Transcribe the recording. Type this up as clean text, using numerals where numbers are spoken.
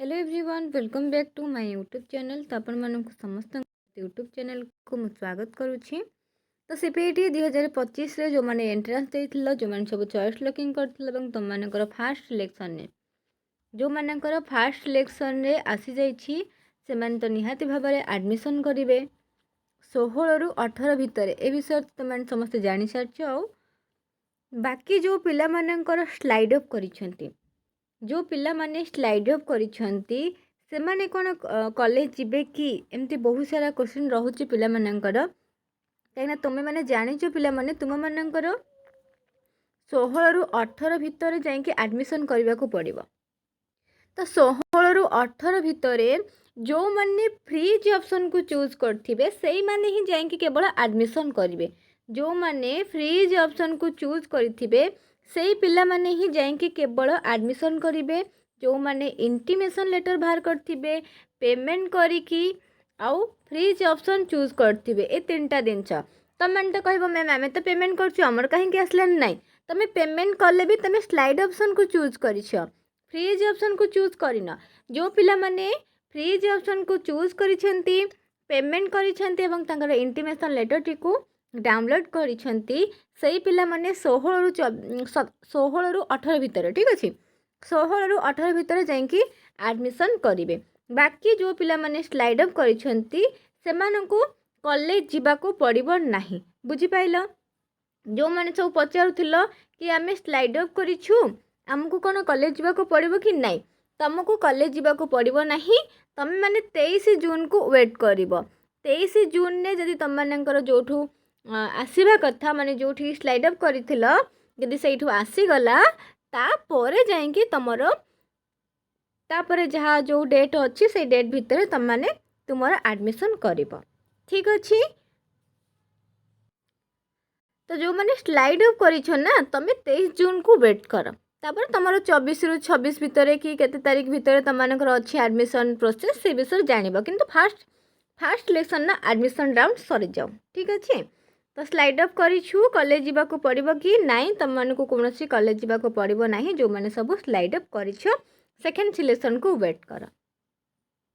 Hello everyone welcome back to my YouTube channel. तो आपण मानक समस्त यूट्यूब चैनल को मु स्वागत करुच्ची। तो सीपीटी 2025 रे जो माने एंट्रेंस देथिलो, जो माने सब चॉइस लॉकिंग करथिलो ଏବଂ तुम मानकर फास्ट सिलेक्शन ने जो मानकर फास्ट सिलेक्शन रे आसी जाइछि से माने तो निहाती भाबरे एडमिशन करिवे 16 रु 18 भितर। ए विषय तुम माने समस्त जानि सारछ। बाकी जो पिला मानकर स्लाइड अप करिसेंती, जो पिला माने स्लाइड अप करिसेंती से माने कोन कॉलेज जिबे कि एमती बहुत सारा क्वेश्चन रहुछि पिला मानकर। कहीं तुम मैंने जानिଛ पिला माने तुम मानकर 16 रु 18 भितर जाइके एडमिशन करने को पड़िबो। तो 16 रु 18 भितर जो माने फ्रीज ऑप्शन को चूज करथिबे सेही माने ही जाइके केवल एडमिशन करिवे। जो माने फ्रीज ऑप्शन को चूज करथिबे सेही पिला माने ही जाइके केवल एडमिशन करिवे। जो माने इंटीमेशन लेटर बाहर करथिबे, पेमेंट करिकी आउ फ्रीज ऑप्शन चूज करथिबे, ए तीनटा दिन तुम मैंने तो कह मैम आम तो पेमेंट करमर कहीं आसलान ना। तुम पेमेंट कले भी तुम स्लाइड ऑप्शन को चूज कर फ्रीज ऑप्शन को चूज करना। जो पिला माने फ्रीज ऑप्शन को चूज करिसेंती, पेमेंट कर इंटीमेशन लेटर टी को डाउनलोड करिसेंती सही पिला माने 16 रु 18 भितर, ठीक अच्छे 16 रु 18 भितर जाइकी एडमिशन करिवे। बाकी जो पिला माने स्लाइड अप करिसेंती सेमानंकु कॉलेज जीवाको पड़िबो नाही। बुझी पाइल? जो माने सब पचारुथिलो कि आमे स्लाइड अप करिछु हमको कोन कॉलेज जीवाको पड़िबो कि नाही, तुमको कॉलेज जीवाको पड़िबो नाही। तमे माने 23 जून को वेट करिवो। 23 जून ने जदि तुम मानकर जोठू आसीबा कथा माने जोठी स्लाइड अप करिथिलो जदि सेठू आसी गला तापरे जाइकी तमरो तापरे जहाँ जो डेट अच्छी से डेट भितर तुम माने तुमर एडमिशन करिवो, ठीक अच्छे। तो जो मैंने स्लाइड अप करिछो ना तुम 23 जून को वेट कर, तापर तुम 24 रु 26 भितर कि केते तारीख भितर तुम मानकर अच्छी एडमिशन प्रोसेस से विषय जानिबो। किंतु फास्ट सिलेक्शन ना एडमिशन राउंड सरी जाओ, ठीक अच्छे। तो स्लाइड अप करिछु कॉलेज जीवाको पड़िबो कि नाही, तुम मानकु कोनोसी कॉलेज जीवाको पड़िबो नाही। जो माने सब स्लाइड अप करिछो सेकेंड सिलेक्शन को वेट कर।